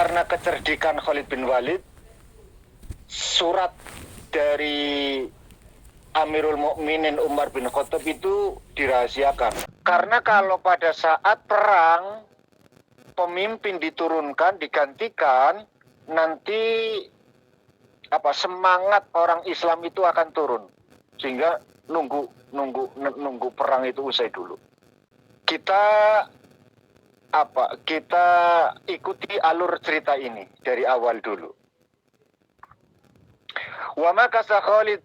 karena kecerdikan Khalid bin Walid, surat dari Amirul Mukminin Umar bin Khattab itu dirahasiakan. Karena kalau pada saat perang pemimpin diturunkan, digantikan, nanti semangat orang Islam itu akan turun, sehingga nunggu perang itu usai dulu. Kita ikuti alur cerita ini dari awal dulu. Wa makasa Khalid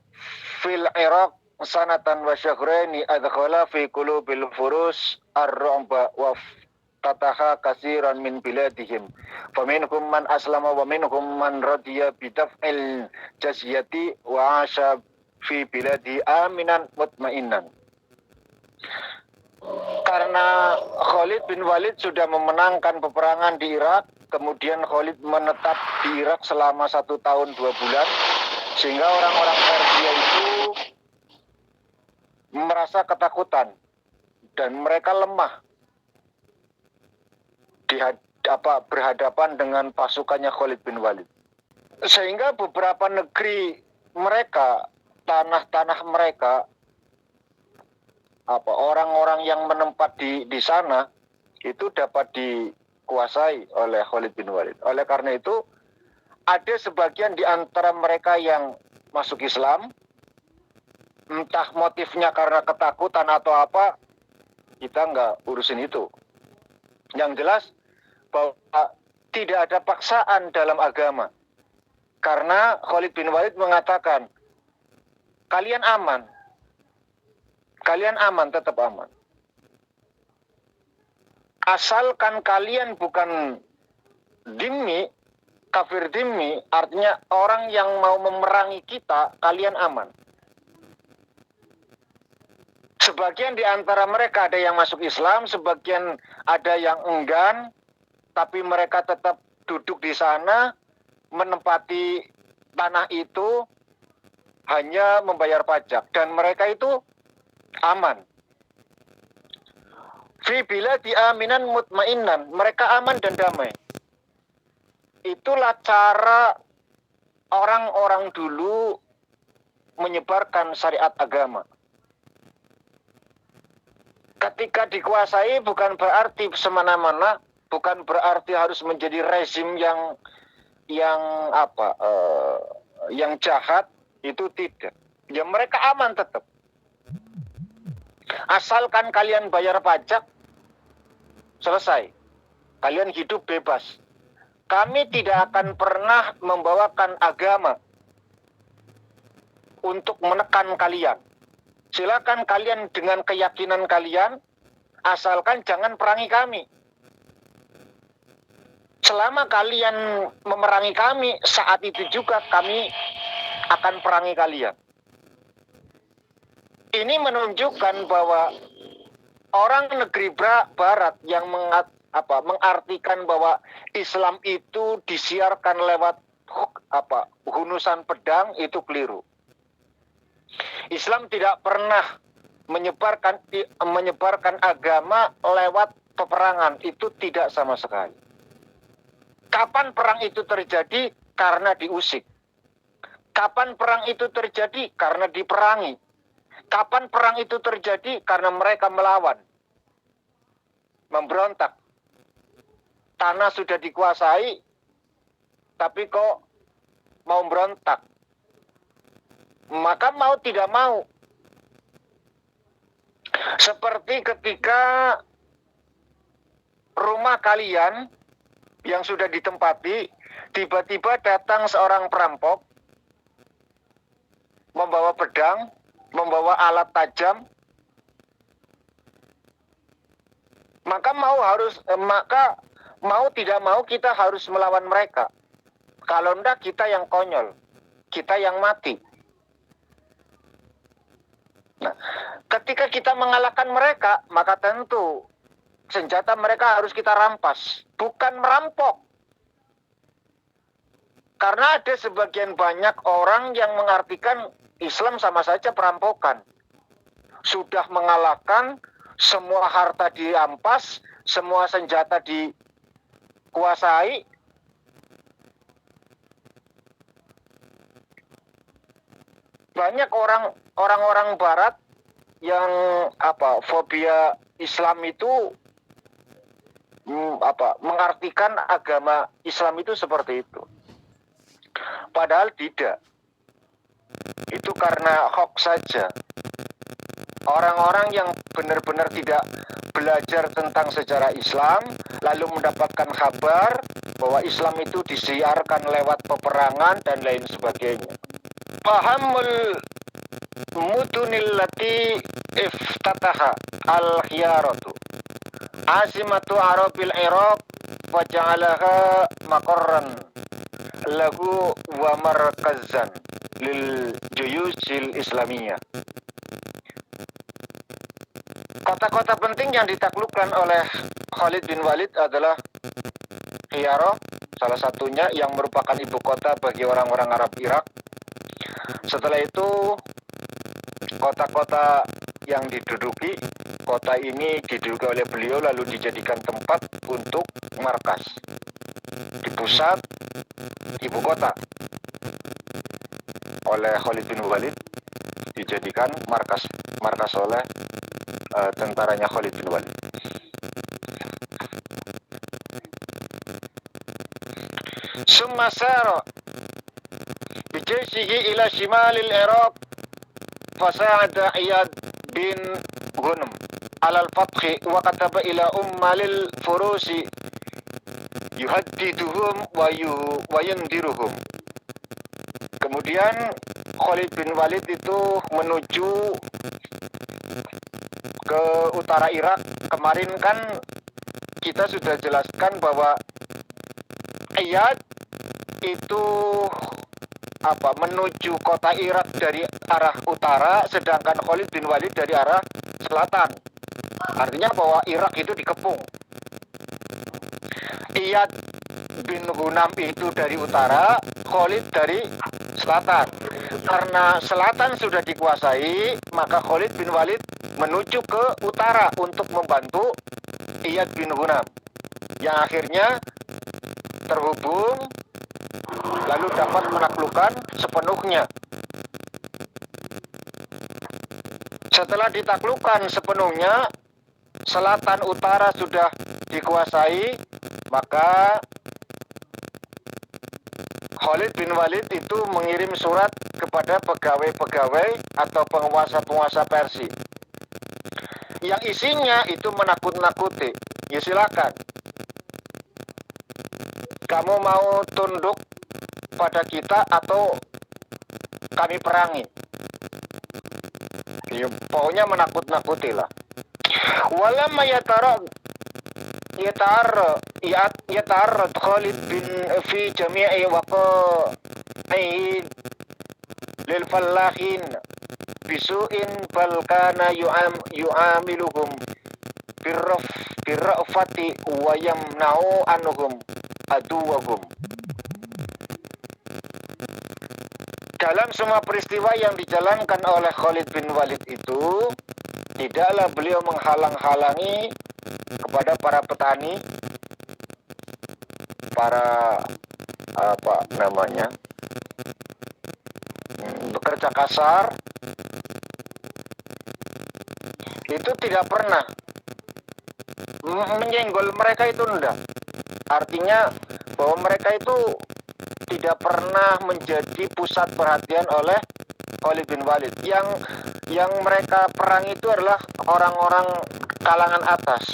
fil Iraq sanatan wa syahraini adkhala fi qulubil furus ar-ru'ba wa tataha kasiran min biladihim faminhum man aslama wa minhum man radiya bidaf'il jazyati wa asha fi biladi aminan mutmainnan. Karena Khalid bin Walid sudah memenangkan peperangan di Irak, kemudian Khalid menetap di Irak selama 1 tahun 2 bulan, sehingga orang-orang Persia itu merasa ketakutan dan mereka lemah berhadapan dengan pasukannya Khalid bin Walid. Sehingga beberapa negeri mereka, tanah-tanah mereka, orang-orang yang menempat di sana itu dapat dikuasai oleh Khalid bin Walid. Oleh karena itu, ada sebagian di antara mereka yang masuk Islam, entah motifnya karena ketakutan atau apa, kita nggak urusin itu. Yang jelas bahwa tidak ada paksaan dalam agama. Karena Khalid bin Walid mengatakan, kalian aman. Kalian aman, tetap aman. Asalkan kalian bukan dhimmi, kafir dhimmi, artinya orang yang mau memerangi kita, kalian aman. Sebagian di antara mereka ada yang masuk Islam, sebagian ada yang enggan, tapi mereka tetap duduk di sana, menempati tanah itu, hanya membayar pajak. Dan mereka itu aman. Fi biladi aminan mutmainnan, mereka aman dan damai. Itulah cara orang-orang dulu menyebarkan syariat agama. Ketika dikuasai bukan berarti semena-mena, bukan berarti harus menjadi rezim yang jahat, itu tidak. Ya mereka aman tetap. Asalkan kalian bayar pajak, selesai. Kalian hidup bebas. Kami tidak akan pernah membawakan agama untuk menekan kalian. Silakan kalian dengan keyakinan kalian, asalkan jangan perangi kami. Selama kalian memerangi kami, saat itu juga kami akan perangi kalian. Ini menunjukkan bahwa orang negeri barat yang mengartikan bahwa Islam itu disiarkan lewat hunusan pedang, itu keliru. Islam tidak pernah menyebarkan agama lewat peperangan, itu tidak sama sekali. Kapan perang itu terjadi? Karena diusik. Kapan perang itu terjadi? Karena diperangi. Kapan perang itu terjadi? Karena mereka melawan, memberontak. Tanah sudah dikuasai, tapi kok mau berontak. Maka mau tidak mau. Seperti ketika rumah kalian yang sudah ditempati, tiba-tiba datang seorang perampok, membawa pedang, membawa alat tajam, maka mau tidak mau kita harus melawan mereka. Kalau enggak, kita yang konyol, kita yang mati. Nah, ketika kita mengalahkan mereka, maka tentu senjata mereka harus kita rampas, bukan merampok. Karena ada sebagian banyak orang yang mengartikan Islam sama saja perampokan. Sudah mengalahkan, semua harta dirampas, semua senjata dikuasai, banyak orang-orang Barat yang fobia Islam itu mengartikan agama Islam itu seperti itu. Padahal tidak. Itu karena hoax saja. Orang-orang yang benar-benar tidak belajar tentang sejarah Islam, lalu mendapatkan kabar bahwa Islam itu disiarkan lewat peperangan dan lain sebagainya. Fahamul mudunil lati iftataha al-khiyaratu asimatu arabil Iraq wa ja'alaha maqarran lahu wa markazan lil juyusil islamiyah. Kota-kota penting yang ditaklukkan oleh Khalid bin Walid adalah Hiyarah, salah satunya yang merupakan ibu kota bagi orang-orang Arab Irak. Setelah itu kota-kota yang diduduki, kota ini diduduki oleh beliau lalu dijadikan tempat untuk markas di pusat ibu kota oleh Khalid bin Walid, dijadikan markas oleh tentaranya Khalid bin Walid. Summa sara bijayshihi ila shimalil Iraq fasa'ada Iyad bin Ghunem alal fathi wa kataba ila ummalil furusi yuhaddiduhum wa yandiruhum. Kemudian Khalid bin Walid itu menuju ke utara Irak. Kemarin kan kita sudah jelaskan bahwa Iyad itu menuju kota Irak dari arah utara, sedangkan Khalid bin Walid dari arah selatan. Artinya bahwa Irak itu dikepung. Iyad bin Ghunem itu dari utara, Khalid dari selatan. Karena selatan sudah dikuasai, maka Khalid bin Walid menuju ke utara untuk membantu Iyad bin Ghunem, yang akhirnya terhubung lalu dapat menaklukkan sepenuhnya. Setelah ditaklukkan sepenuhnya, selatan utara sudah dikuasai, maka Khalid bin Walid itu mengirim surat kepada pegawai-pegawai atau penguasa-penguasa Persia yang isinya itu menakut-nakuti. Ya silakan, kamu mau tunduk pada kita atau kami perangi. Ya, pokoknya menakut-nakuti lah. Walamma yatarad Khalid bin fi jami'i waqa'i lil fallahin bisu'in bal kana yu'amiluhum birrafati wa yamna'u anhum aduwahum. Dalam semua peristiwa yang dijalankan oleh Khalid bin Walid itu, tidaklah beliau menghalang-halangi kepada para petani, para bekerja kasar, itu tidak pernah menyenggol mereka, itu enggak. Artinya bahwa mereka itu tidak pernah menjadi pusat perhatian oleh Khalid bin Walid. Yang mereka perang itu adalah orang-orang kalangan atas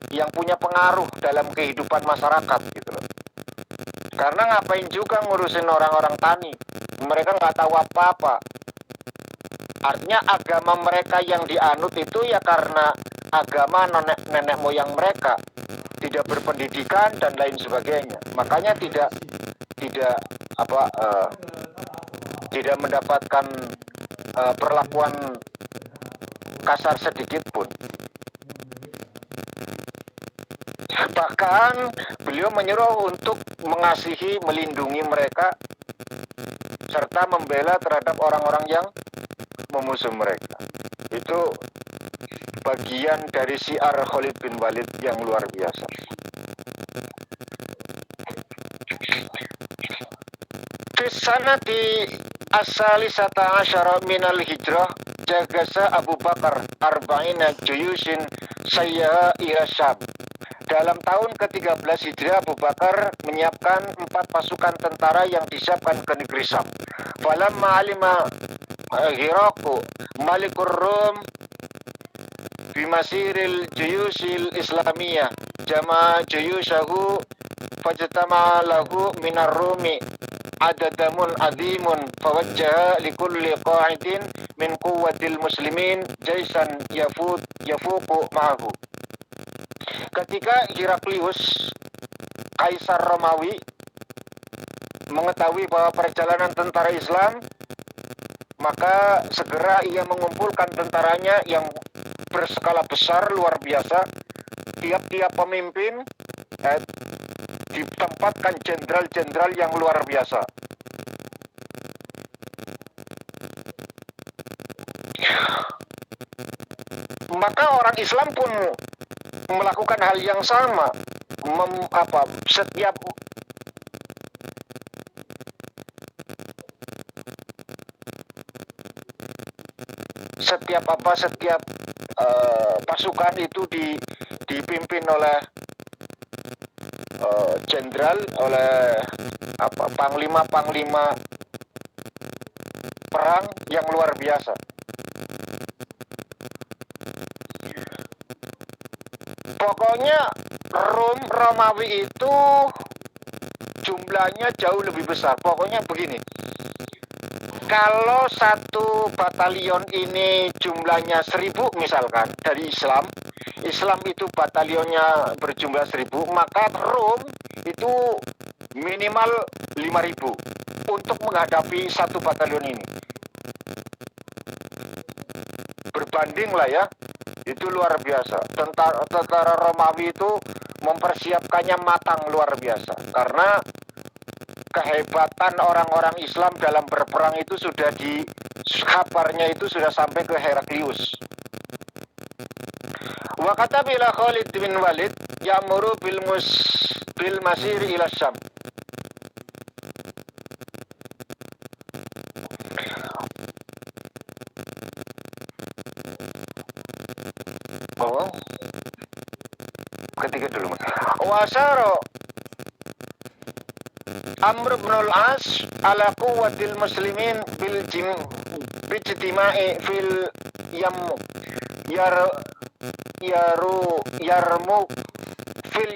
yang punya pengaruh dalam kehidupan masyarakat gitu loh. Karena ngapain juga ngurusin orang-orang tani, mereka nggak tahu apa-apa. Artinya agama mereka yang dianut itu ya karena agama nenek moyang mereka, tidak berpendidikan dan lain sebagainya. Makanya tidak mendapatkan perlakuan kasar sedikit pun. Bahkan beliau menyuruh untuk mengasihi, melindungi mereka serta membela terhadap orang-orang yang memusuh mereka. Itu bagian dari syiar Khalid bin Walid yang luar biasa. Fi sanati asalisata asyara minal hijrah jagasa Abu Bakar arba'ina juyusin sayyaha ila Syam. Dalam tahun ke-13 Hijriah, Abu Bakar menyiapkan 4 pasukan tentara yang disiapkan ke negeri Syam. Falamma alima Hiraku Malikur Rum bimasiril juyusil islamiyah jama juyushahu fajtama lahu minar rumi adadamun azimun fawajjaha likulli qa'idin min quwwatil muslimin jaisan yafuku ma'ahu. Ketika Heraklius, Kaisar Romawi, mengetahui bahwa perjalanan tentara Islam, maka segera ia mengumpulkan tentaranya yang berskala besar luar biasa. Tiap-tiap pemimpin ditempatkan jenderal-jenderal yang luar biasa. Maka orang Islam pun melakukan hal yang sama. Setiap pasukan itu dipimpin oleh jenderal, oleh panglima perang yang luar biasa. Pokoknya Romawi itu jumlahnya jauh lebih besar. Pokoknya begini, kalau satu batalion ini jumlahnya 1000 misalkan dari Islam itu batalionnya berjumlah 1000, maka Rom itu minimal 5000 untuk menghadapi satu batalion ini. Berbanding lah ya, itu luar biasa. Tentara Romawi itu mempersiapkannya matang luar biasa, karena kehebatan orang-orang Islam dalam berperang itu sudah kabarnya itu sudah sampai ke Heraklius. Wa katabila Khalid bin Walid ya'muru bil masir ila Syam. Ketiga dulu. Wasaro Amr bin al-As ala quwwatil muslimin bil bijtima'i fil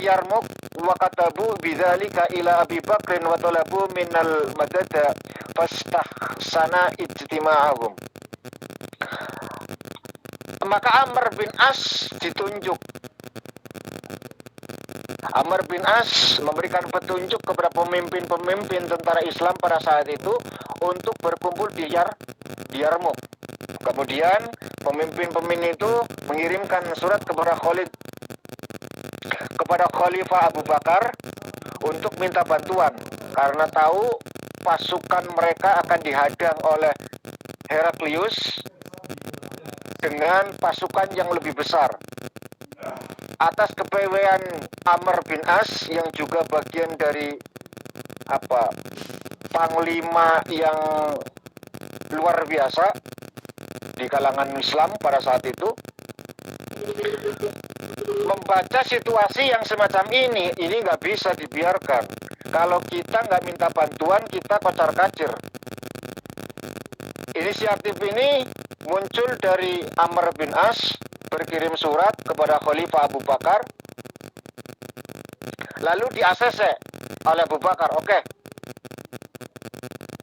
Yarmuk wa katabu bidzalika ila Abi Bakrin wa talabu minal madada fastahsana ijtima'ahum. Maka Amr bin As ditunjuk. Amr bin As memberikan petunjuk kepada pemimpin-pemimpin tentara Islam pada saat itu untuk berkumpul di Yarmuk. Kemudian pemimpin-pemimpin itu mengirimkan surat kepada Khalifah Abu Bakar untuk minta bantuan, karena tahu pasukan mereka akan dihadang oleh Heraklius dengan pasukan yang lebih besar. Atas kepewean Amr bin As yang juga bagian dari panglima yang luar biasa di kalangan Islam pada saat itu, membaca situasi yang semacam ini nggak bisa dibiarkan. Kalau kita nggak minta bantuan, kita kocar-kacir. Inisiatif ini muncul dari Amr bin As, berkirim surat kepada Khalifah Abu Bakar, lalu di-ACC oleh Abu Bakar. Oke,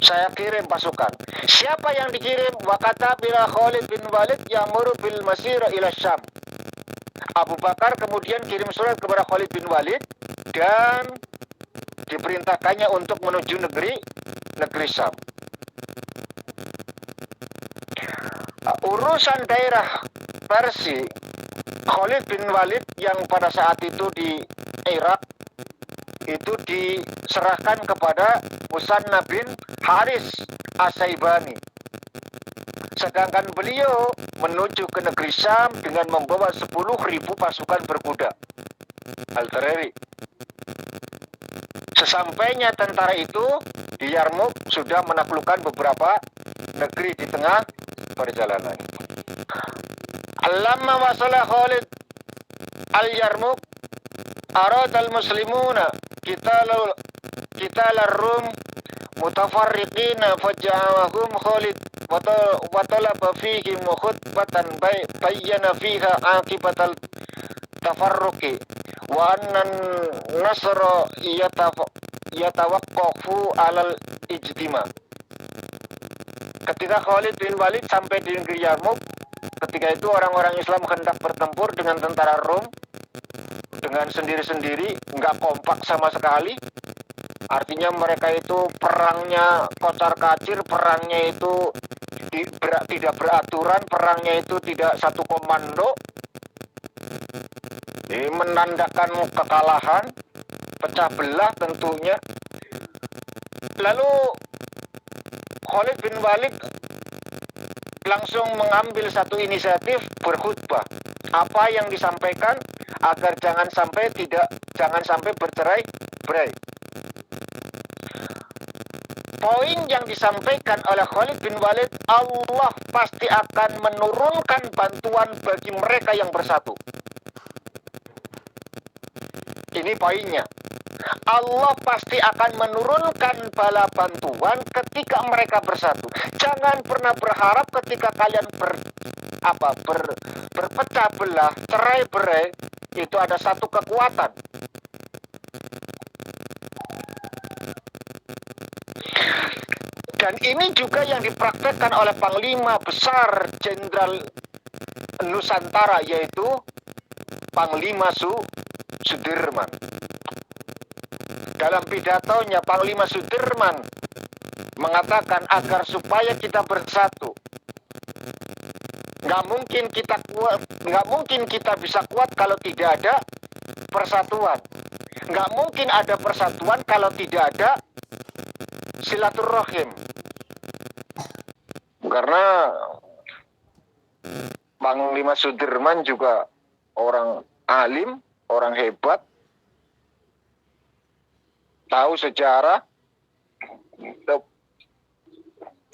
saya kirim pasukan. Siapa yang dikirim? Wakata bila Khalid bin Walid ya'muru bil masira ila Syam. Abu Bakar kemudian kirim surat kepada Khalid bin Walid dan diperintahkannya untuk menuju negeri Syam. Urusan daerah Persia, Khalid bin Walid yang pada saat itu di Irak itu diserahkan kepada Musanna bin Haris As-Saibani. Sedangkan beliau menuju ke negeri Syam dengan membawa 10.000 pasukan berkuda, artileri. Sampainya tentara itu di Yarmuk sudah menaklukkan beberapa negeri di tengah perjalanan. Lamma wasala Khalid al-Yarmuk arad al-muslimuna qital ar-rum mutafarriqina faja'ahum Khalid wa talaba fihim khutbatan bayyana fiha aqibatal tafarruqi wa anna nasra yatawaqqafu alal ijtima. Ketika Khalid bin Walid sampai di negeri Yarmuk, ketika itu orang-orang Islam hendak bertempur dengan tentara Rom dengan sendiri-sendiri, nggak kompak sama sekali. Artinya mereka itu perangnya kocar-kacir, perangnya itu tidak beraturan, perangnya itu tidak satu komando. Ini menandakan kekalahan, pecah belah tentunya. Lalu Khalid bin Walid langsung mengambil satu inisiatif berkhutbah. Apa yang disampaikan agar jangan sampai bercerai-berai. Poin yang disampaikan oleh Khalid bin Walid, Allah pasti akan menurunkan bantuan bagi mereka yang bersatu. Ini poinnya. Allah pasti akan menurunkan bala bantuan ketika mereka bersatu. Jangan pernah berharap ketika kalian berpecah belah, cerai-berai, itu ada satu kekuatan. Dan ini juga yang dipraktekkan oleh Panglima Besar Jenderal Nusantara, yaitu Panglima Sudirman. Dalam pidatonya, Panglima Sudirman mengatakan agar supaya kita bersatu, nggak mungkin kita bisa kuat kalau tidak ada persatuan. Nggak mungkin ada persatuan kalau tidak ada silaturahim. Karena Panglima Sudirman juga orang alim, orang hebat, tahu sejarah,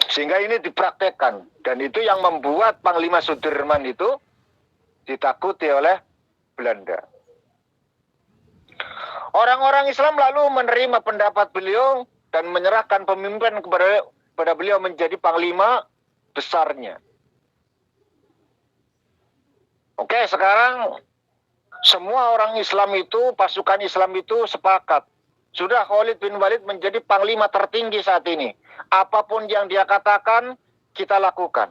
sehingga ini dipraktekkan. Dan itu yang membuat Panglima Sudirman itu ditakuti oleh Belanda. Orang-orang Islam lalu menerima pendapat beliau dan menyerahkan pemimpin kepada beliau menjadi panglima besarnya. Oke, sekarang semua orang Islam itu, pasukan Islam itu sepakat. Sudah Khalid bin Walid menjadi panglima tertinggi saat ini. Apapun yang dia katakan, kita lakukan.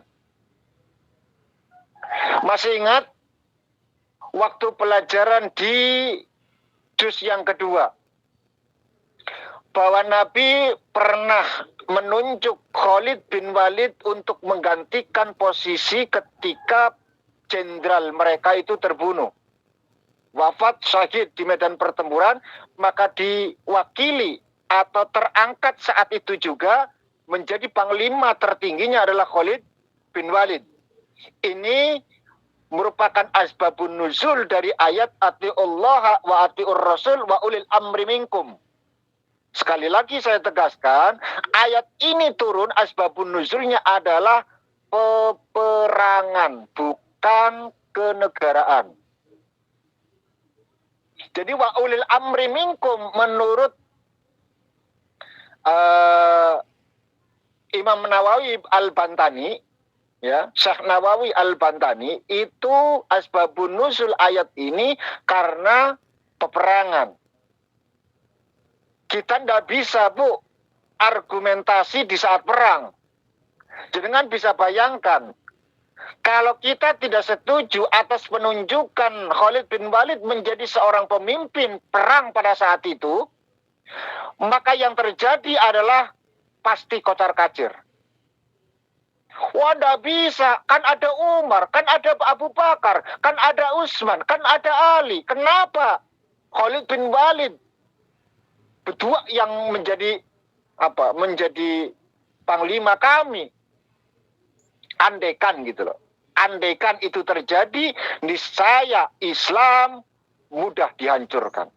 Masih ingat waktu pelajaran di juz yang kedua, bahwa Nabi pernah menunjuk Khalid bin Walid untuk menggantikan posisi ketika jenderal mereka itu terbunuh, wafat syahid di medan pertempuran, maka diwakili atau terangkat saat itu juga menjadi panglima tertingginya adalah Khalid bin Walid. Ini merupakan asbabun nuzul dari ayat atiullaha wa atiur rasul wa ulil amri minkum. Sekali lagi saya tegaskan, ayat ini turun asbabun nuzulnya adalah peperangan, bukan kenegaraan. Jadi wa ulil amri minkum menurut Imam Nawawi Al-Bantani, ya, Syekh Nawawi Al-Bantani, itu asbabun nuzul ayat ini karena peperangan. Kita tidak bisa, Bu, argumentasi di saat perang. Jangan bisa bayangkan, kalau kita tidak setuju atas penunjukan Khalid bin Walid menjadi seorang pemimpin perang pada saat itu, maka yang terjadi adalah pasti kocar-kacir. Wah, tidak bisa. Kan ada Umar, kan ada Abu Bakar, kan ada Utsman, kan ada Ali. Kenapa Khalid bin Walid berdua yang menjadi panglima kami? Andaikan gitu loh. Andaikan itu terjadi, niscaya Islam mudah dihancurkan.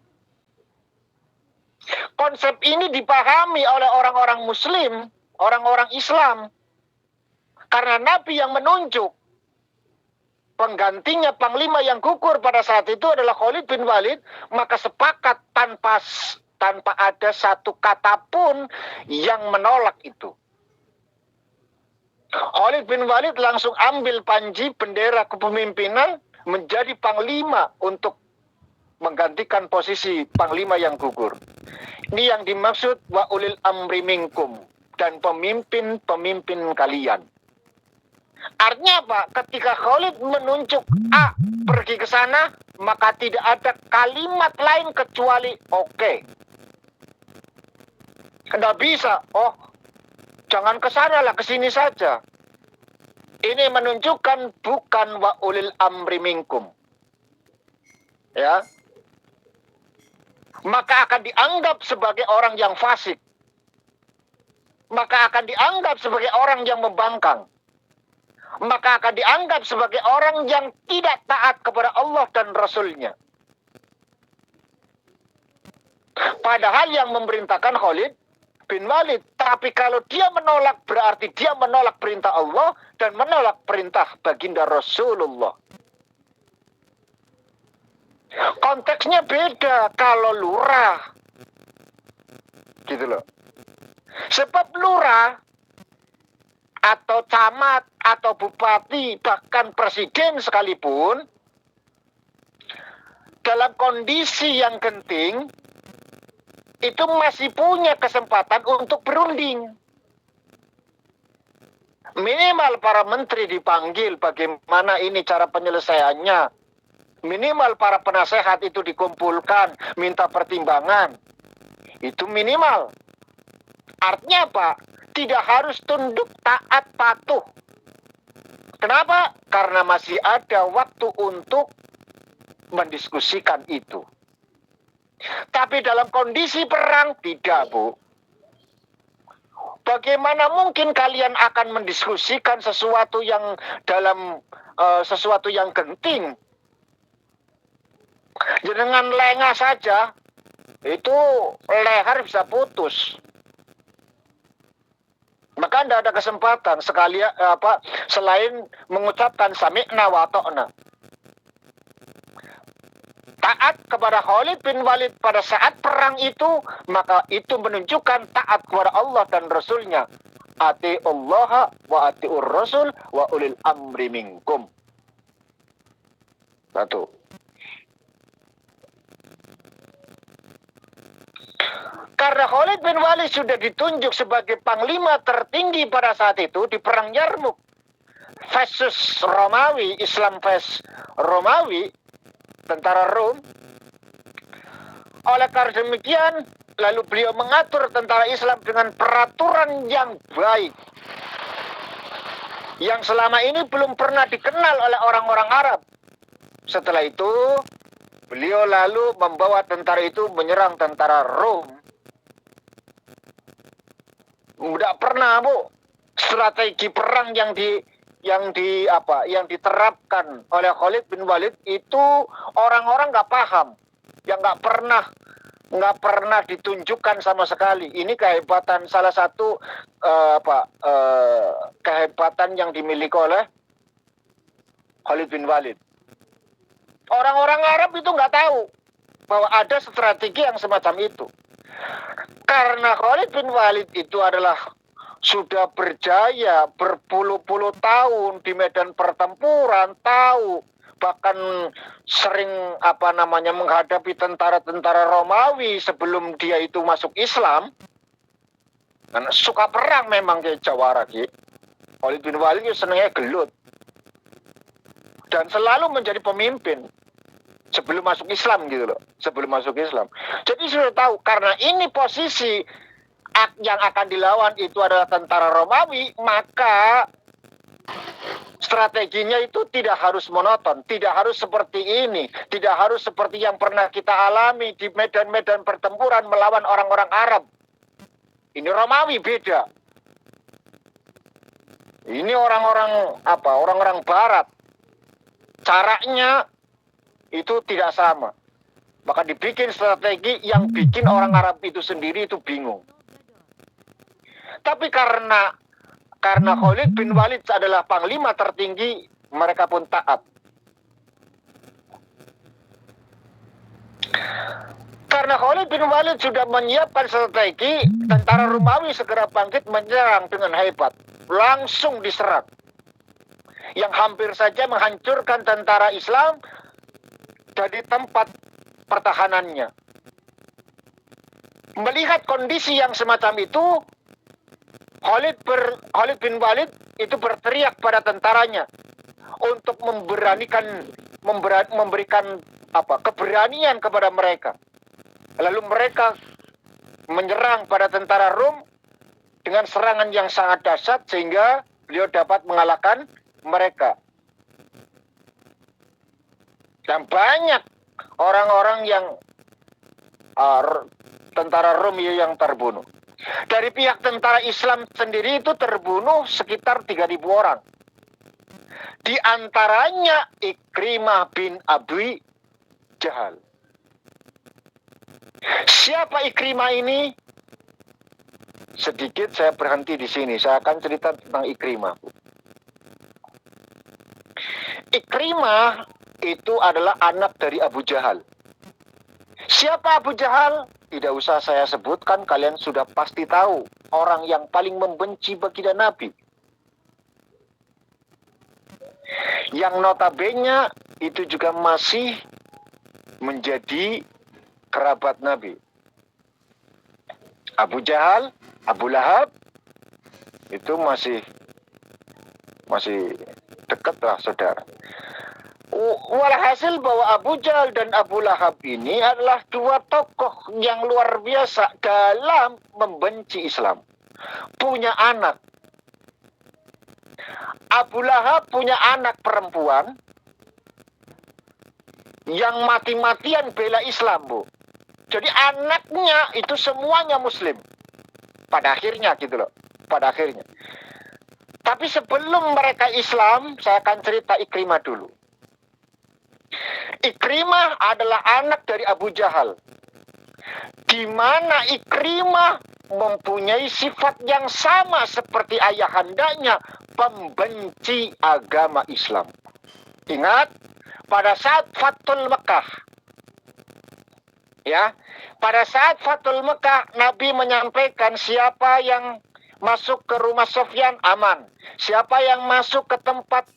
Konsep ini dipahami oleh orang-orang Muslim, orang-orang Islam. Karena Nabi yang menunjuk penggantinya panglima yang gugur pada saat itu adalah Khalid bin Walid, maka sepakat tanpa ada satu kata pun yang menolak itu. Khalid bin Walid langsung ambil panji bendera kepemimpinan menjadi panglima untuk menggantikan posisi panglima yang gugur. Ini yang dimaksud wa ulil amri minkum, dan pemimpin-pemimpin kalian. Artinya apa? Ketika Khalid menunjuk A pergi ke sana, maka tidak ada kalimat lain kecuali oke. Tidak bisa, oh jangan ke sana lah, ke sini saja. Ini menunjukkan bukan wa ulil amri minkum. Ya. Maka akan dianggap sebagai orang yang fasik. Maka akan dianggap sebagai orang yang membangkang. Maka akan dianggap sebagai orang yang tidak taat kepada Allah dan Rasul-Nya. Padahal yang memerintahkan Khalid bin Walid. Tapi kalau dia menolak, berarti dia menolak perintah Allah dan menolak perintah baginda Rasulullah. Konteksnya beda kalau lurah. Gitu loh. Sebab lurah atau camat atau bupati bahkan presiden sekalipun dalam kondisi yang genting itu masih punya kesempatan untuk berunding. Minimal para menteri dipanggil bagaimana ini cara penyelesaiannya. Minimal para penasehat itu dikumpulkan, minta pertimbangan. Itu minimal. Artinya apa? Tidak harus tunduk, taat, patuh. Kenapa? Karena masih ada waktu untuk mendiskusikan itu. Tapi dalam kondisi perang, tidak, Bu. Bagaimana mungkin kalian akan mendiskusikan sesuatu yang dalam sesuatu yang genting? Dengan lengah saja, itu leher bisa putus. Maka tidak ada kesempatan selain mengucapkan sami'na wa ta'na. Taat kepada Khalid bin Walid pada saat perang itu, maka itu menunjukkan taat kepada Allah dan Rasul-Nya. Ati'ullaha wa ati'ur rasul wa ulil amri minkum. Satu. Karena Khalid bin Walid sudah ditunjuk sebagai panglima tertinggi pada saat itu di perang Yarmuk versus Romawi, Islam versus Romawi, tentara Rom. Oleh karena demikian, lalu beliau mengatur tentara Islam dengan peraturan yang baik, yang selama ini belum pernah dikenal oleh orang-orang Arab. Setelah itu, beliau lalu membawa tentara itu menyerang tentara Rom. Tidak pernah, Bu, strategi perang yang diterapkan oleh Khalid bin Walid itu orang-orang nggak paham, yang nggak pernah ditunjukkan sama sekali. Ini kehebatan, salah satu kehebatan yang dimiliki oleh Khalid bin Walid. Orang-orang Arab itu nggak tahu bahwa ada strategi yang semacam itu. Karena Khalid bin Walid itu adalah sudah berjaya berpuluh-puluh tahun di medan pertempuran, tahu, bahkan sering menghadapi tentara-tentara Romawi sebelum dia itu masuk Islam. Karena suka perang memang kayak jawara gitu. Khalid bin Walid itu senangnya gelut. Dan selalu menjadi pemimpin sebelum masuk Islam gitu loh, sebelum masuk Islam. Jadi sudah tahu, karena ini posisi yang akan dilawan itu adalah tentara Romawi, maka strateginya itu tidak harus monoton, tidak harus seperti ini, tidak harus seperti yang pernah kita alami di medan-medan pertempuran melawan orang-orang Arab. Ini Romawi beda. Ini orang-orang Barat. Caranya itu tidak sama. Maka dibikin strategi yang bikin orang Arab itu sendiri itu bingung. Tapi karena Khalid bin Walid adalah panglima tertinggi, mereka pun taat. Karena Khalid bin Walid sudah menyiapkan strategi, tentara Romawi segera bangkit menyerang dengan hebat. Langsung diserang. Yang hampir saja menghancurkan tentara Islam dari tempat pertahanannya. Melihat kondisi yang semacam itu, Khalid bin Walid itu berteriak pada tentaranya untuk memberikan keberanian kepada mereka. Lalu mereka menyerang pada tentara Rom dengan serangan yang sangat dahsyat sehingga beliau dapat mengalahkan mereka. Dan banyak orang-orang yang tentara Rom yang terbunuh. Dari pihak tentara Islam sendiri itu terbunuh sekitar 3.000 orang. Di antaranya Ikrimah bin Abi Jahal. Siapa Ikrimah ini? Sedikit saya berhenti di sini. Saya akan cerita tentang Ikrimah. Ikrimah itu adalah anak dari Abu Jahal. Siapa Abu Jahal? Tidak usah saya sebutkan, kalian sudah pasti tahu. Orang yang paling membenci baginda Nabi. Yang notabene itu juga masih menjadi kerabat Nabi. Abu Jahal, Abu Lahab, itu masih dekat lah saudara. Walhasil bahwa Abu Jahal dan Abu Lahab ini adalah dua tokoh yang luar biasa dalam membenci Islam. Punya anak. Abu Lahab punya anak perempuan yang mati-matian bela Islam, Bu. Jadi anaknya itu semuanya Muslim. Pada akhirnya gitu loh. Pada akhirnya. Tapi sebelum mereka Islam, saya akan cerita Ikrimah dulu. Ikrimah adalah anak dari Abu Jahal. Di mana Ikrimah mempunyai sifat yang sama seperti ayahandanya, pembenci agama Islam. Ingat, pada saat Fathul Mekah, ya, pada saat Fathul Mekah, Nabi menyampaikan siapa yang masuk ke rumah Sofyan aman, siapa yang masuk ke tempat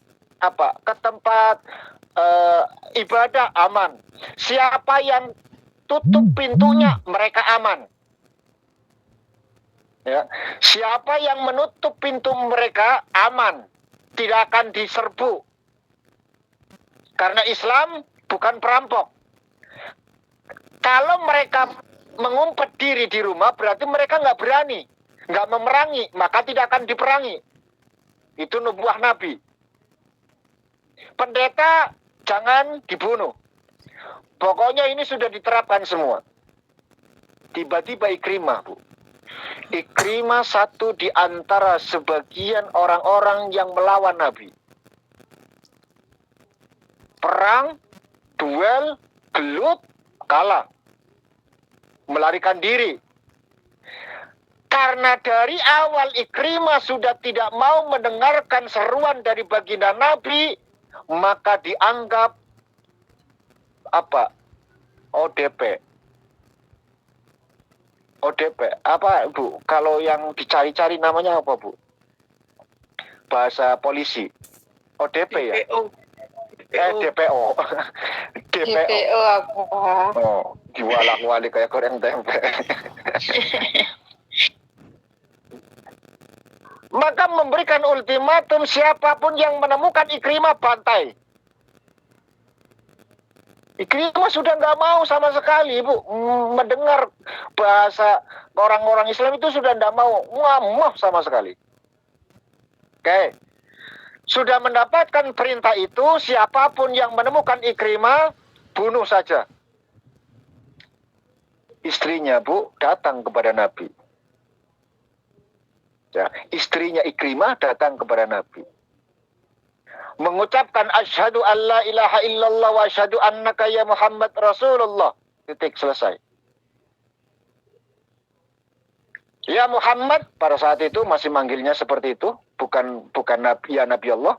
ibadah aman, siapa yang tutup pintunya mereka aman. Ya, siapa yang menutup pintu mereka aman, tidak akan diserbu. Karena Islam bukan perampok. Kalau mereka mengumpet diri di rumah, berarti mereka nggak berani, nggak memerangi, maka tidak akan diperangi. Itu nubuah Nabi. Pendeta jangan dibunuh. Pokoknya ini sudah diterapkan semua. Tiba-tiba Ikrimah, Bu. Ikrimah satu di antara sebagian orang-orang yang melawan Nabi. Perang, duel, gelut, kalah. Melarikan diri. Karena dari awal Ikrimah sudah tidak mau mendengarkan seruan dari baginda Nabi, maka dianggap ODP. ODP apa, Bu? Kalau yang dicari-cari namanya apa, Bu? Bahasa polisi. ODP ya? DPO. DPO apa? Oh, diwalak-walik kayak goreng tempe. Maka memberikan ultimatum siapapun yang menemukan Ikrimah bantai. Ikrimah sudah nggak mau sama sekali, Bu, mendengar bahasa orang-orang Islam itu sudah nggak mau, ngamah sama sekali. Oke, sudah mendapatkan perintah itu, siapapun yang menemukan Ikrimah, bunuh saja. Istrinya, Bu, datang kepada Nabi. Ya, istrinya Ikrimah datang kepada Nabi. Mengucapkan asyhadu an la ilaha illallah wa asyhadu annaka ya Muhammad Rasulullah. titik, selesai. Ya Muhammad, pada saat itu masih manggilnya seperti itu, bukan Nabi, ya Nabi Allah.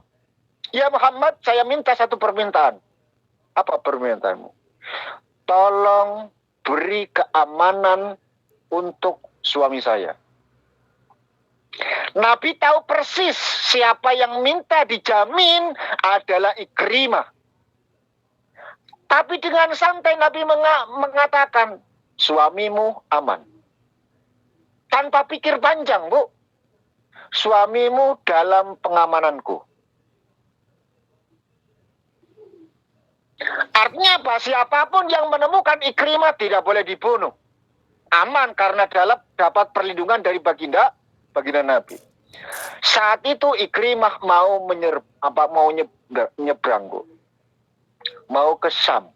Ya Muhammad, saya minta satu permintaan. Apa permintaanmu? Tolong beri keamanan untuk suami saya. Nabi tahu persis siapa yang minta dijamin adalah Ikrimah. Tapi dengan santai Nabi mengatakan, suamimu aman. Tanpa pikir panjang, Bu. Suamimu dalam pengamananku. Artinya apa? Siapapun yang menemukan Ikrimah tidak boleh dibunuh. Aman karena dapat perlindungan dari baginda Nabi. Saat itu Ikrimah mau nyebrang, Bu. Mau ke Syam.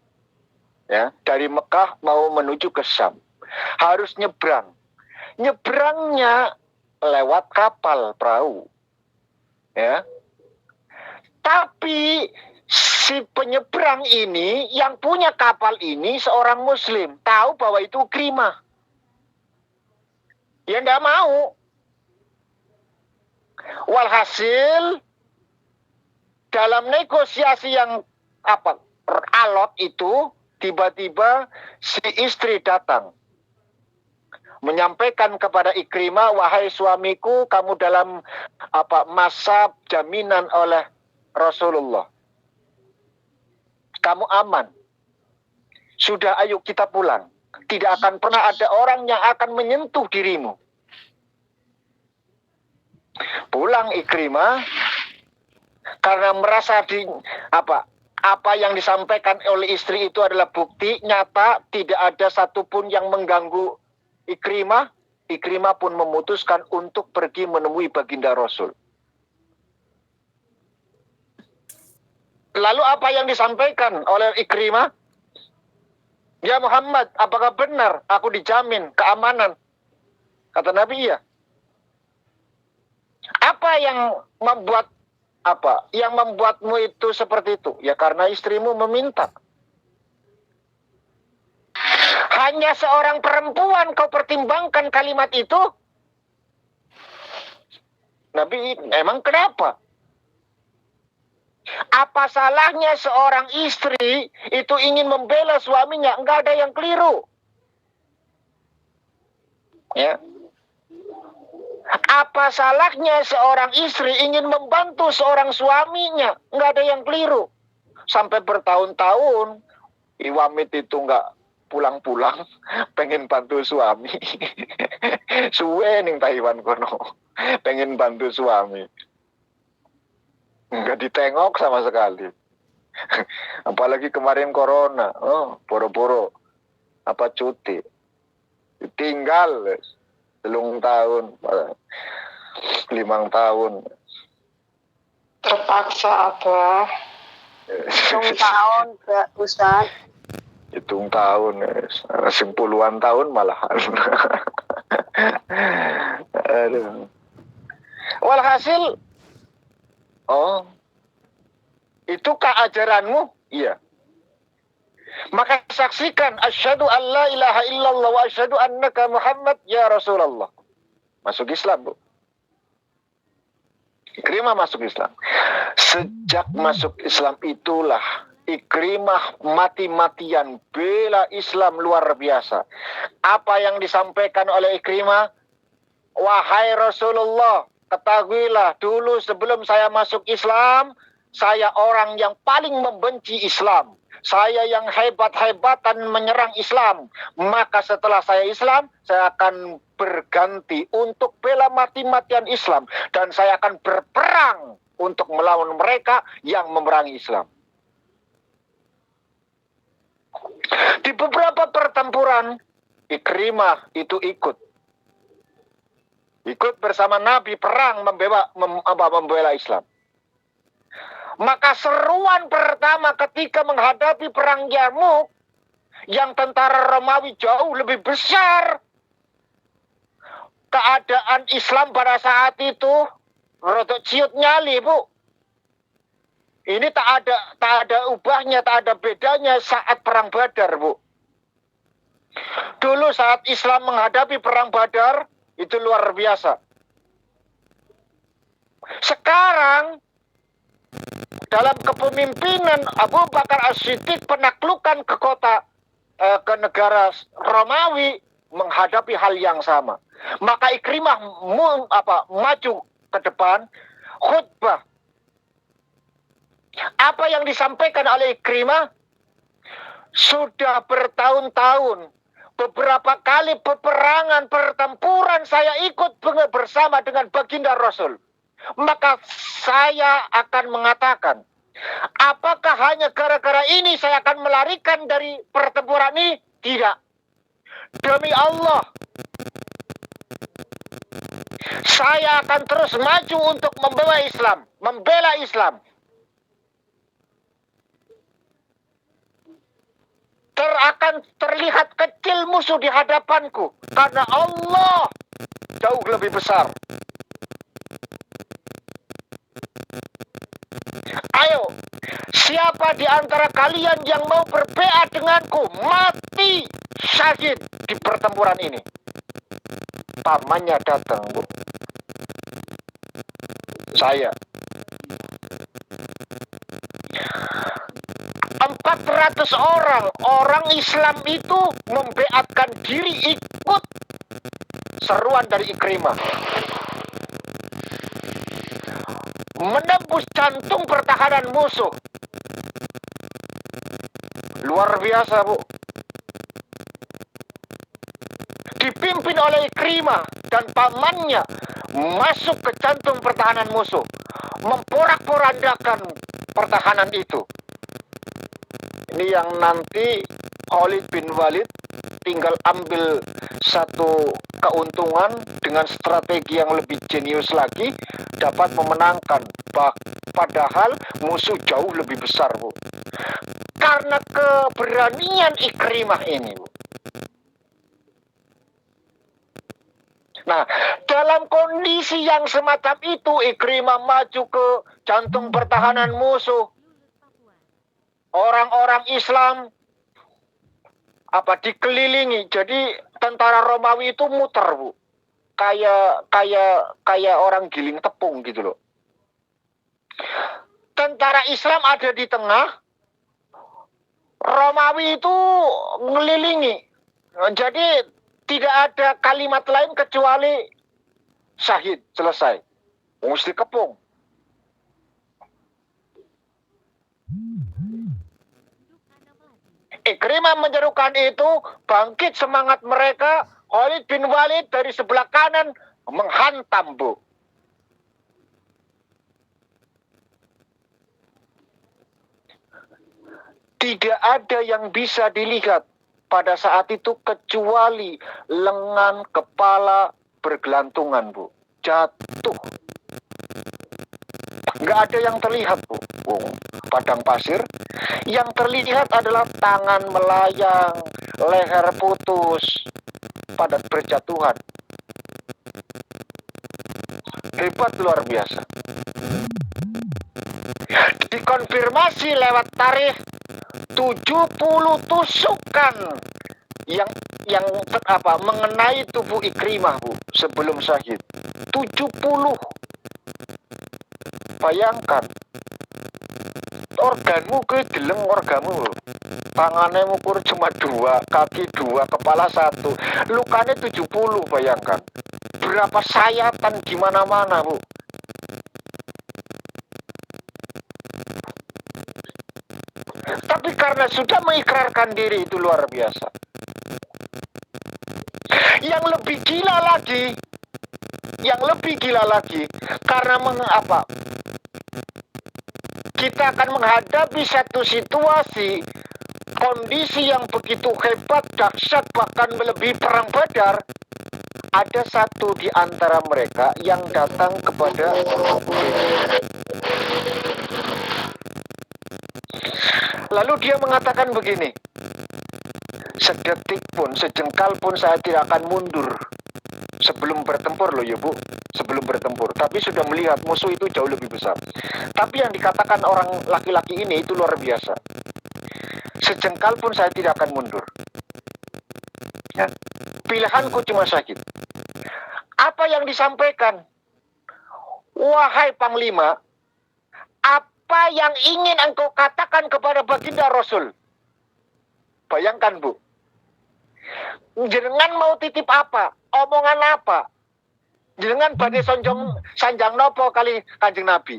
Ya, dari Mekah mau menuju ke Syam. Harus nyebrang. Nyebrangnya lewat kapal perahu. Ya. Tapi si penyeberang ini yang punya kapal ini seorang muslim, tahu bahwa itu Ikrimah. Ya enggak mau. Walhasil dalam negosiasi yang alot itu, tiba-tiba si istri datang menyampaikan kepada Ikrimah, wahai suamiku, kamu dalam masa jaminan oleh Rasulullah. Kamu aman. Sudah, ayo kita pulang. Tidak akan pernah ada orang yang akan menyentuh dirimu. Pulang Ikrimah karena merasa apa yang disampaikan oleh istri itu adalah bukti nyata, tidak ada satupun yang mengganggu Ikrimah. Ikrimah pun memutuskan untuk pergi menemui baginda Rasul. Lalu apa yang disampaikan oleh Ikrimah? Ya Muhammad, apakah benar aku dijamin keamanan? Kata Nabi, iya. Apa yang membuatmu itu seperti itu? Ya karena istrimu meminta. Hanya seorang perempuan kau pertimbangkan kalimat itu? Nabi, emang kenapa? Apa salahnya seorang istri itu ingin membela suaminya? Enggak ada yang keliru. Ya. Apa salahnya seorang istri ingin membantu seorang suaminya? Enggak ada yang keliru. Sampai bertahun-tahun Iwamit itu enggak pulang-pulang, pengen bantu suami. Suwe ning Taiwan kono, pengen bantu suami. Enggak ditengok sama sekali. Apalagi kemarin corona, boro-boro cuti. Tinggal 3 tahun, 5 tahun. Terpaksa Abah. 1 tahun Pak Ustaz. Hitung tahun, puluhan tahun malahan. Aduh. Walhasil, itukah ajaranmu? Iya. Maka saksikan, asyhadu an la ilaha illallah wa asyhadu annaka Muhammad ya Rasulullah. Masuk Islam, Bu. Ikrimah masuk Islam. Sejak masuk Islam itulah Ikrimah mati-matian bela Islam luar biasa. Apa yang disampaikan oleh Ikrimah? Wahai Rasulullah, ketahuilah dulu sebelum saya masuk Islam, saya orang yang paling membenci Islam. Saya yang hebat-hebatan menyerang Islam. Maka setelah saya Islam, saya akan berganti untuk bela mati-matian Islam. Dan saya akan berperang untuk melawan mereka yang memerangi Islam. Di beberapa pertempuran, Ikrimah itu ikut bersama Nabi perang membela Islam. Maka seruan pertama ketika menghadapi perang Yarmuk, yang tentara Romawi jauh lebih besar, keadaan Islam pada saat itu rodok ciut nyali, Bu. Ini tak ada ubahnya, tak ada bedanya saat perang Badar, Bu. Dulu saat Islam menghadapi perang Badar, itu luar biasa. Sekarang, dalam kepemimpinan Abu Bakar As-Siddiq, penaklukan ke negara Romawi menghadapi hal yang sama. Maka Ikrimah maju ke depan, khutbah. Apa yang disampaikan oleh Ikrimah? Sudah bertahun-tahun, beberapa kali peperangan, pertempuran saya ikut bersama dengan baginda Rasul. Maka saya akan mengatakan, apakah hanya gara-gara ini saya akan melarikan dari pertempuran ini? Tidak. Demi Allah, saya akan terus maju untuk membela Islam. Akan terlihat kecil musuh di hadapanku, karena Allah jauh lebih besar. Ayo, siapa di antara kalian yang mau berbaiat denganku, mati syahid di pertempuran ini? Pamannya datang, Bu. Saya. 400 orang Islam itu membeatkan diri ikut seruan dari Ikrimah. Menembus jantung pertahanan musuh. Luar biasa, Bu. Dipimpin oleh Ikrimah dan pamannya masuk ke jantung pertahanan musuh, memporak-porandakan pertahanan itu. Ini yang nanti Khalid bin Walid tinggal ambil satu keuntungan dengan strategi yang lebih jenius lagi, dapat memenangkan. Padahal musuh jauh lebih besar, Bu. Karena keberanian Ikrimah ini, Bu. Nah, dalam kondisi yang semacam itu, Ikrimah maju ke jantung pertahanan musuh. Orang-orang Islam dikelilingi. Jadi tentara Romawi itu muter, Bu. Kayak orang giling tepung gitu loh. Tentara Islam ada di tengah, Romawi itu ngelilingi. Jadi tidak ada kalimat lain kecuali syahid, selesai. Mesti kepung. Ikrimah menyerukan itu, bangkit semangat mereka. Khalid bin Walid dari sebelah kanan menghantam, Bu. Tidak ada yang bisa dilihat pada saat itu kecuali lengan kepala bergelantungan, Bu. Jatuh. Nggak ada yang terlihat, Bu. Padang pasir. Yang terlihat adalah tangan melayang, leher putus pada berjatuhan. Hebat, luar biasa. Dikonfirmasi lewat tarikh 70 tusukan yang mengenai tubuh Ikrimah, Bu, sebelum syahid. 70. Bayangkan. Organmu deleng organmu. Tangannya ukur cuma 2, kaki 2, kepala 1. Lukanya 70, bayangkan. Berapa sayatan di mana-mana, Bu. Tapi karena sudah mengikrarkan diri, itu luar biasa. Yang lebih gila lagi, karena kita akan menghadapi satu situasi, kondisi yang begitu hebat, dahsyat, bahkan melebihi perang Badar. Ada satu di antara mereka yang datang kepada lalu dia mengatakan begini, sedetik pun, sejengkal pun saya tidak akan mundur sebelum bertempur loh ya, Bu, sebelum bertempur. Tapi sudah melihat musuh itu jauh lebih besar. Tapi yang dikatakan orang laki-laki ini itu luar biasa. Sejengkal pun saya tidak akan mundur. Ya. Pilihanku cuma syahid. Apa yang disampaikan? Wahai Panglima, apa yang ingin engkau katakan kepada baginda Rasul? Bayangkan, Bu. Jenengan mau titip apa? Omongan apa? Jenengan badhe sanjang nopo kali Kanjeng Nabi?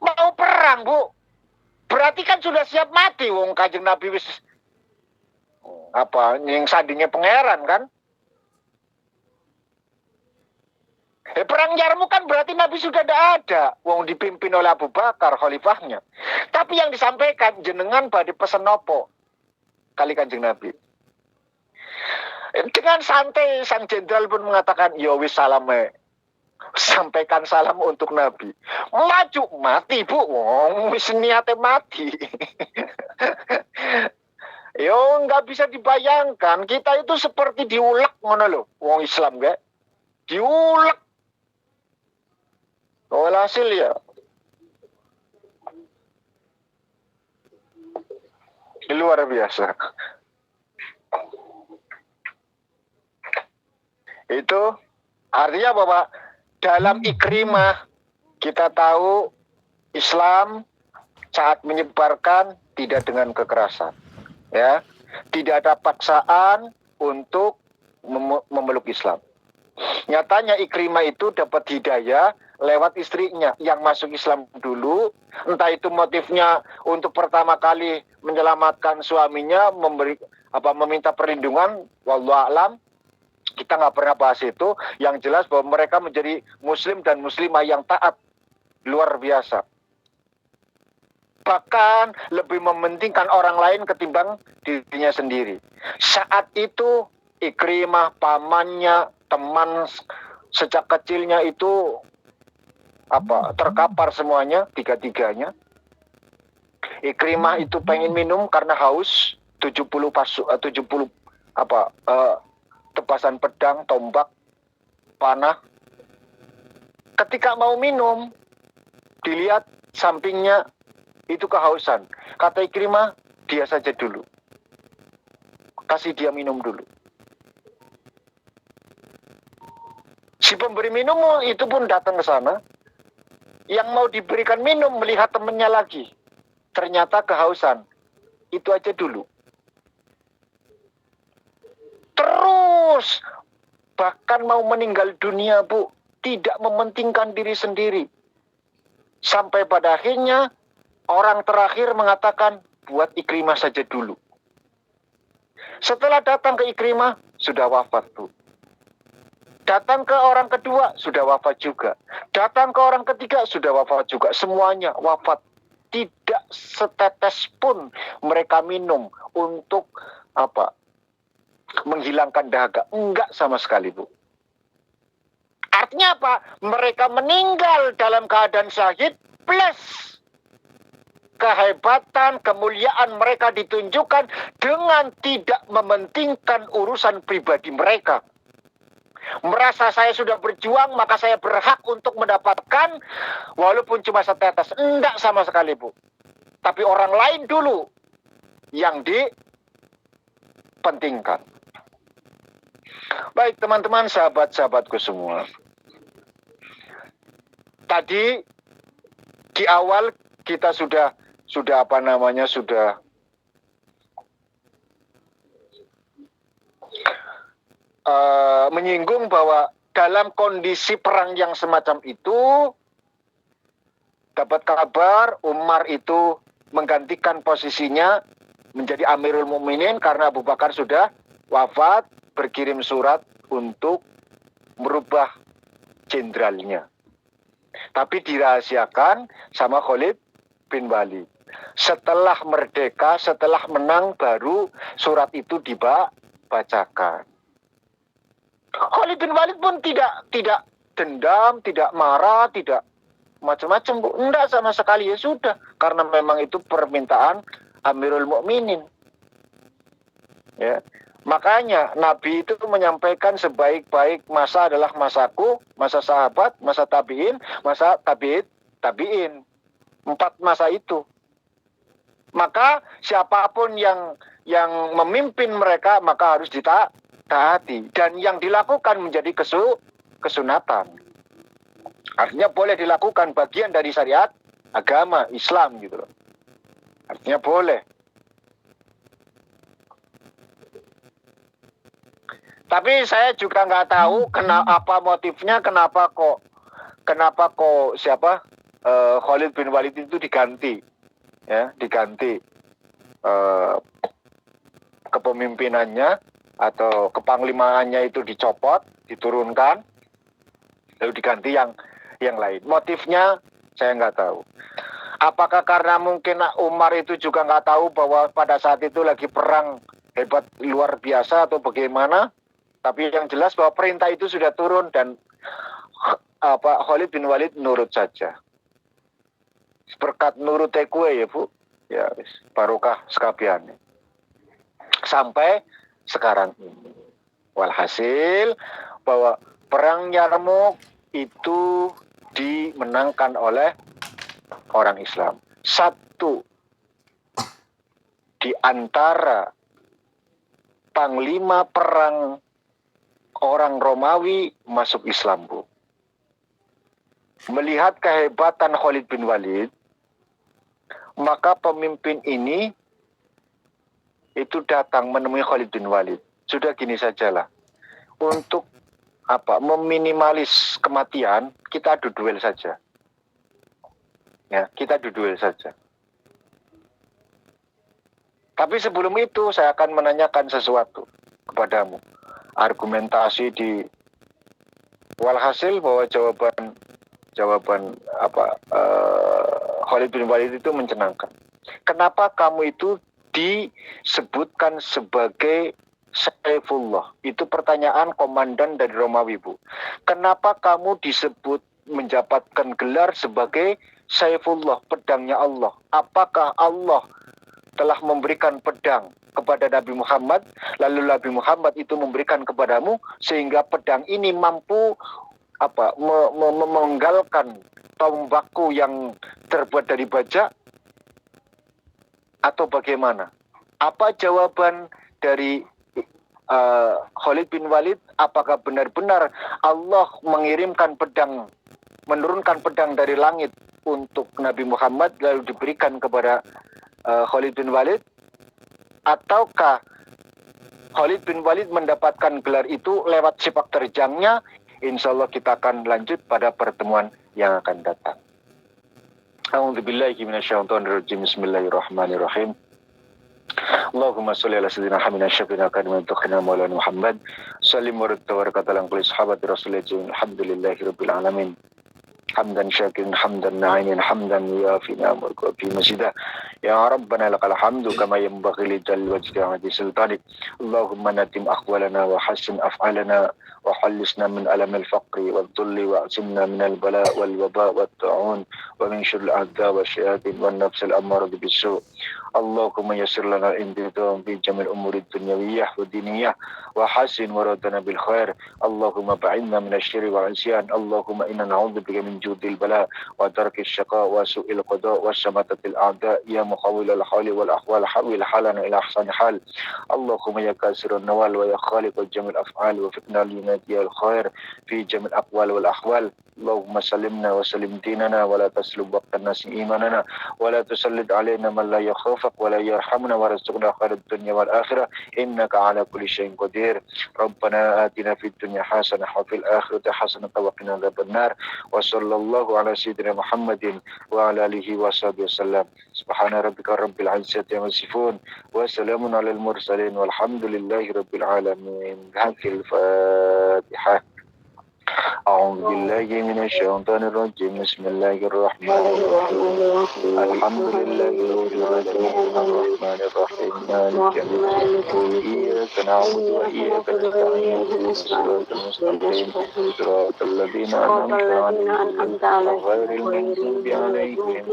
Mau perang, Bu. Berarti kan sudah siap mati wong Kanjeng Nabi wis apa yang sandingnya pangeran kan? Perang Yarmuk kan berarti Nabi sudah tidak ada. Wong dipimpin oleh Abu Bakar, khalifahnya. Tapi yang disampaikan jenengan badhe pesen nopo kali Kanjeng Nabi. Dengan santai sang jenderal pun mengatakan, ya wis salame. Sampaikan salam untuk Nabi. Maju mati, Bu. Wong wis niate mati. Yo nggak bisa dibayangkan, kita itu seperti diulek ngono lho, wong Islam gak? Diulek. Walhasil ya. Luar biasa. Itu artinya bahwa dalam Ikrimah kita tahu Islam saat menyebarkan tidak dengan kekerasan, ya, tidak ada paksaan untuk memeluk Islam. Nyatanya Ikrimah itu dapat hidayah lewat istrinya yang masuk Islam dulu, entah itu motifnya untuk pertama kali menyelamatkan suaminya, meminta perlindungan, wallahu alam. Kita nggak pernah bahas itu. Yang jelas bahwa mereka menjadi muslim dan muslimah yang taat luar biasa. Bahkan lebih mementingkan orang lain ketimbang dirinya sendiri. Saat itu Ikrimah, pamannya, teman sejak kecilnya itu terkapar semuanya, tiga-tiganya. Ikrimah itu pengen minum karena haus, 70 tebasan pedang, tombak, panah. Ketika mau minum, dilihat sampingnya itu kehausan. Kata Ikrimah, dia saja dulu. Kasih dia minum dulu. Si pemberi minum itu pun datang ke sana. Yang mau diberikan minum melihat temannya lagi. Ternyata kehausan. Itu aja dulu. Terus bahkan mau meninggal dunia, Bu, tidak mementingkan diri sendiri. Sampai pada akhirnya orang terakhir mengatakan, buat Ikrimah saja dulu. Setelah datang ke Ikrimah, sudah wafat, Bu. Datang ke orang kedua, sudah wafat juga. Datang ke orang ketiga, sudah wafat juga. Semuanya wafat. Tidak setetes pun mereka minum untuk menghilangkan dahaga. Enggak sama sekali, Bu. Artinya apa? Mereka meninggal dalam keadaan syahid plus kehebatan, kemuliaan mereka ditunjukkan dengan tidak mementingkan urusan pribadi mereka. Merasa saya sudah berjuang, maka saya berhak untuk mendapatkan walaupun cuma setetes. Enggak sama sekali, Bu. Tapi orang lain dulu yang dipentingkan. Baik teman-teman, sahabat-sahabatku semua. Tadi di awal kita sudah menyinggung bahwa dalam kondisi perang yang semacam itu, dapat kabar Umar itu menggantikan posisinya menjadi Amirul Mukminin karena Abu Bakar sudah wafat, berkirim surat untuk merubah jenderalnya. Tapi dirahasiakan sama Khalid bin Walid. Setelah merdeka, setelah menang, baru surat itu dibacakan. Khalid bin Walid pun tidak dendam, tidak marah, tidak macam-macam, Bu. Enggak sama sekali, ya sudah. Karena memang itu permintaan Amirul Mukminin. Ya. Makanya Nabi itu menyampaikan sebaik-baik masa adalah masaku, masa sahabat, masa tabi'in, masa tabi'in. 4 masa itu. Maka siapapun yang yang memimpin mereka maka harus ditaati, dan yang dilakukan menjadi kesunatan. Artinya boleh dilakukan, bagian dari syariat agama Islam gitu loh. Artinya boleh. Tapi saya juga nggak tahu apa motifnya, kenapa kok Khalid bin Walid itu diganti, ya, diganti kepemimpinannya atau kepanglimaannya itu dicopot, diturunkan, lalu diganti yang lain. Motifnya saya nggak tahu. Apakah karena mungkin Umar itu juga nggak tahu bahwa pada saat itu lagi perang hebat luar biasa atau bagaimana? Tapi yang jelas bahwa perintah itu sudah turun dan Khalid bin Walid nurut saja. Berkat nurut kue ya Bu, ya barokah sekabian. Sampai sekarang ini. Walhasil bahwa perang Yarmuk itu dimenangkan oleh orang Islam. Satu di antara panglima perang orang Romawi masuk Islam, Bu. Melihat kehebatan Khalid bin Walid, maka pemimpin ini itu datang menemui Khalid bin Walid. Sudah gini sajalah. Untuk meminimalis kematian, kita adu duel saja. Ya, kita adu duel saja. Tapi sebelum itu saya akan menanyakan sesuatu kepadamu. Argumentasi di walhasil bahwa jawaban Khalid bin Walid itu mencenangkan. Kenapa kamu itu disebutkan sebagai Saifullah? Itu pertanyaan komandan dari Romawi, Bu. Kenapa kamu disebut mendapatkan gelar sebagai Saifullah, pedangnya Allah? Apakah Allah telah memberikan pedang kepada Nabi Muhammad, lalu Nabi Muhammad itu memberikan kepadamu sehingga pedang ini mampu memenggalkan tombakku yang terbuat dari baja, atau bagaimana? Apa jawaban dari Khalid bin Walid? Apakah benar-benar Allah menurunkan pedang dari langit untuk Nabi Muhammad lalu diberikan kepada Khalid bin Walid? Ataukah Khalid bin Walid mendapatkan gelar itu lewat sepak terjangnya? Insya Allah kita akan lanjut pada pertemuan yang akan datang. A'udzubillahi minasyaitonirrajim. Bismillahirrahmanirrahim. Allahumma sholli ala sayyidina Muhammadin syafi'ina kadima tukhina maulana Muhammad sallim wa barik ala kulli sahabati rasulillah alhamdulillahi rabbil alamin. Hamdan syakirin hamdan na'imin hamdan yuafi ni'amahu wa fi mazidah. Ya Rabbana lakal hamdu kama yanbaghi li jalli wajhika wa sultanik. Allahumma natim ahwalana wa hassin af'alana wa hallisna min alamil faqri wal dhulli wa asimna min al bala wal waba wat ta'un wa min syurril a'da wa syayatin wan nafsil ammarati bisu'. Allahumma yassir lana al-intidam fi jamil umuri dunyawiyyah wa diniyah wa hasin waradana bil khair. Allahumma ba'inna min asyirri wa isyan. Allahumma inna na'udzubika min judil bala wa darkis syaqa wa su'il qada wa syamatatil a'da. Ya muqawwilal hali wal ahwal hawil halana ila ahsani hal. Allahumma ya kasirun nawal wa ya khaliqul jamil af'al wa fitna linadiyal khair fi jamil aqwal wal ahwal. Allahumma salimna wa salim dinana wa la taslub waqtana si imanana wa la tusallid alaina man la yakhafak wa la yarhamna wa rizqna khairat dunya wal akhirah innaka ala kulli syai'in qadir. Rabbana atina fid dunya hasanah wa fil akhirati hasanah wa qina adzabannar. Wa sallallahu ala sayyidina Muhammadin wa ala alihi wa sahbihi wasallam. Subhana rabbika rabbil izzati amma yasifun wa salamun alal mursalin walhamdulillahi rabbil alamin. Hadhil Fatihah. أعوذ بالله من الشيطان الرجيم. بسم الله الرحمن الرحيم. الحمد لله رب العالمين الرحمن الرحيم مالك يوم الدين إياك نعبد وإياك نستعين اهدنا الصراط المستقيم صراط الذين أنعمت عليهم غير المغضوب عليهم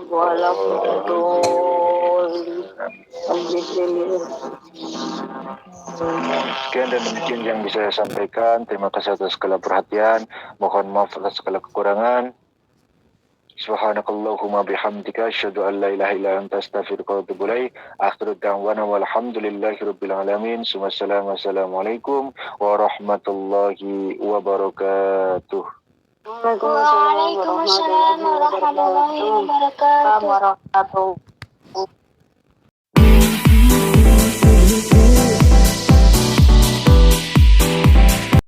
ولا الضالين. Sekian dan demikian yang bisa saya sampaikan. Terima kasih atas segala perhatian. Mohon maaf atas segala kekurangan. Subhanakallahumma bihamdika asyhadu an la ilaha illa anta astaghfiruka wa atubu ilaik. Akhiru da'wana walhamdulillahirabbil alamin. Assalamualaikum warahmatullahi wabarakatuh. Waalaikumsalam warahmatullahi wabarakatuh.